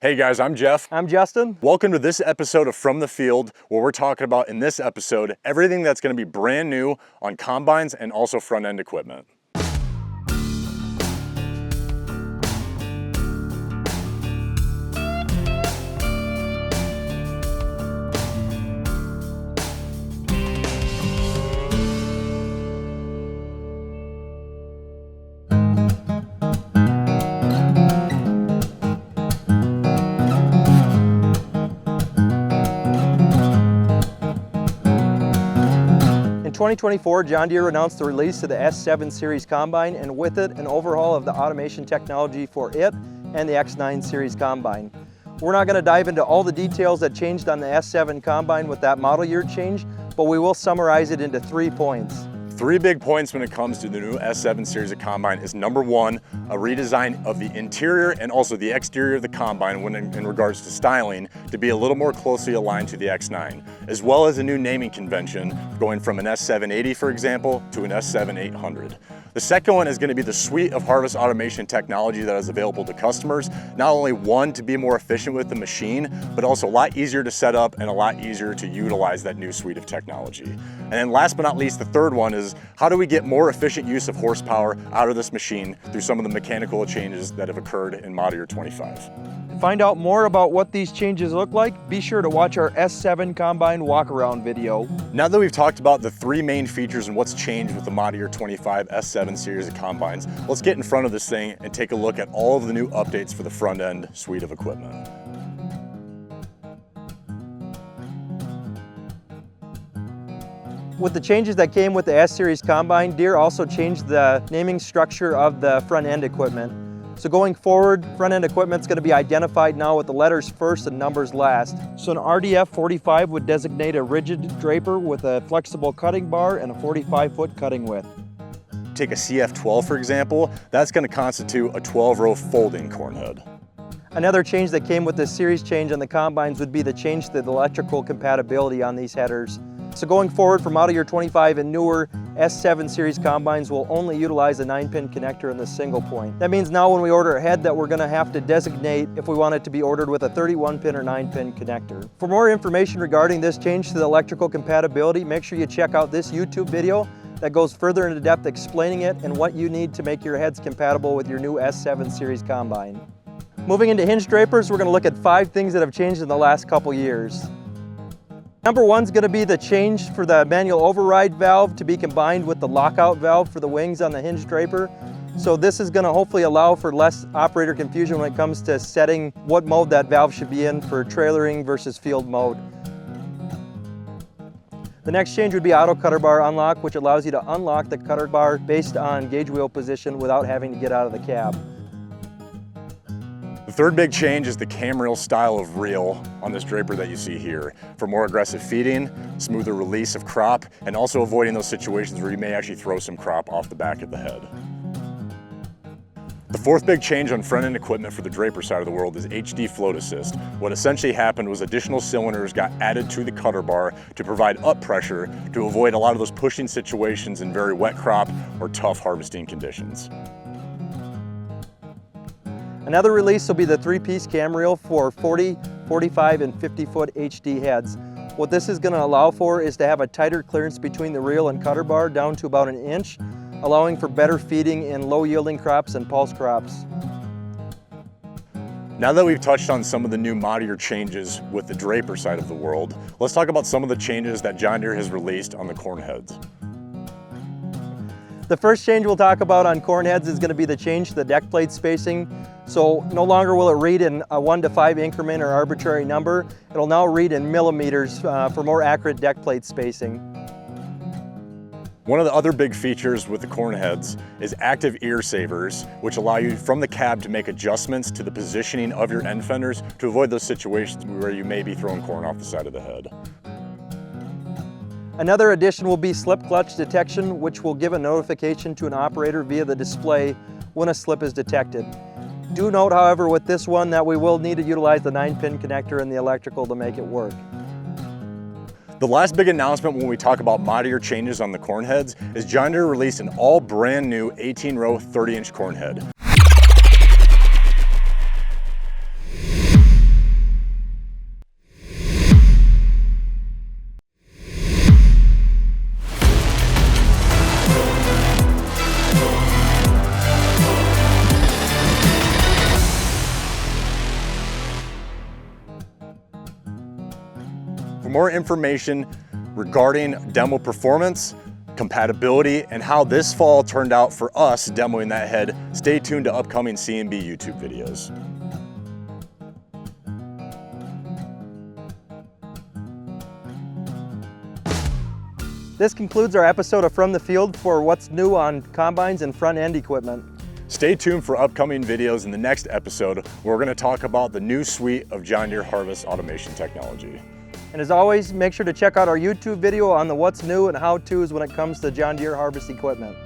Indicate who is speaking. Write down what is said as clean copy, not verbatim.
Speaker 1: Hey guys, I'm Jeff.
Speaker 2: I'm Justin.
Speaker 1: Welcome to this episode of From the Field, where we're talking about, in this episode, everything that's going to be brand new on combines and also front end equipment.
Speaker 2: In 2024, John Deere announced the release of the S7 Series Combine, and with it, an overhaul of the automation technology for it and the X9 Series Combine. We're not going to dive into all the details that changed on the S7 Combine with that model year change, but we will summarize it into 3 points.
Speaker 1: 3 big points when it comes to the new S7 series of combine is number 1, a redesign of the interior and also the exterior of the combine when in regards to styling to be a little more closely aligned to the X9, as well as a new naming convention going from an S780, for example, to an S7 800. The second one is going to be the suite of harvest automation technology that is available to customers. Not only one, to be more efficient with the machine, but also a lot easier to set up and a lot easier to utilize that new suite of technology. And then last but not least, the third one is how do we get more efficient use of horsepower out of this machine through some of the mechanical changes that have occurred in model year 25.
Speaker 2: To find out more about what these changes look like, be sure to watch our S7 Combine walk-around video.
Speaker 1: Now that we've talked about the 3 main features and what's changed with the model year 25 S7 series of combines, let's get in front of this thing and take a look at all of the new updates for the front end suite of equipment.
Speaker 2: With the changes that came with the S-Series Combine, Deere also changed the naming structure of the front end equipment. So going forward, front end equipment is going to be identified now with the letters first and numbers last. So an RDF 45 would designate a rigid draper with a flexible cutting bar and a 45-foot cutting width.
Speaker 1: Take a CF12 for example, that's going to constitute a 12-row folding corn head.
Speaker 2: Another change that came with this series change on the combines would be the change to the electrical compatibility on these headers. So going forward for model year 25 and newer, S7 series combines will only utilize a 9-pin connector in the single point. That means now when we order a head that we're going to have to designate if we want it to be ordered with a 31-pin or 9-pin connector. For more information regarding this change to the electrical compatibility, make sure you check out this YouTube video that goes further into depth explaining it and what you need to make your heads compatible with your new S7 series combine. Moving into hinge drapers, we're going to look at 5 things that have changed in the last couple years. Number 1 is going to be the change for the manual override valve to be combined with the lockout valve for the wings on the hinge draper. So this is going to hopefully allow for less operator confusion when it comes to setting what mode that valve should be in for trailering versus field mode. The next change would be auto cutter bar unlock, which allows you to unlock the cutter bar based on gauge wheel position without having to get out of the cab.
Speaker 1: The third big change is the cam reel style of reel on this draper that you see here for more aggressive feeding, smoother release of crop, and also avoiding those situations where you may actually throw some crop off the back of the head. The fourth big change on front end equipment for the draper side of the world is HD float assist. What essentially happened was additional cylinders got added to the cutter bar to provide up pressure to avoid a lot of those pushing situations in very wet crop or tough harvesting conditions.
Speaker 2: Another release will be the 3-piece cam reel for 40, 45, and 50-foot HD heads. What this is going to allow for is to have a tighter clearance between the reel and cutter bar down to about 1 inch, allowing for better feeding in low-yielding crops and pulse crops.
Speaker 1: Now that we've touched on some of the new model year changes with the draper side of the world, let's talk about some of the changes that John Deere has released on the corn heads.
Speaker 2: The first change we'll talk about on corn heads is going to be the change to the deck plate spacing. So no longer will it read in a 1 to 5 increment or arbitrary number. It'll now read in millimeters for more accurate deck plate spacing.
Speaker 1: One of the other big features with the corn heads is active ear savers, which allow you from the cab to make adjustments to the positioning of your end fenders to avoid those situations where you may be throwing corn off the side of the head.
Speaker 2: Another addition will be slip clutch detection, which will give a notification to an operator via the display when a slip is detected. Do note, however, with this one that we will need to utilize the 9-pin connector and the electrical to make it work.
Speaker 1: The last big announcement when we talk about model year changes on the corn heads is John Deere released an all brand new 18-row 30-inch corn head. more information regarding demo performance, compatibility, and how this fall turned out for us demoing that head, stay tuned to upcoming C&B YouTube videos.
Speaker 2: This concludes our episode of From the Field for what's new on combines and front end equipment.
Speaker 1: Stay tuned for upcoming videos in the next episode where we're going to talk about the new suite of John Deere harvest automation technology.
Speaker 2: And as always, make sure to check out our YouTube video on the what's new and how-tos when it comes to John Deere harvest equipment.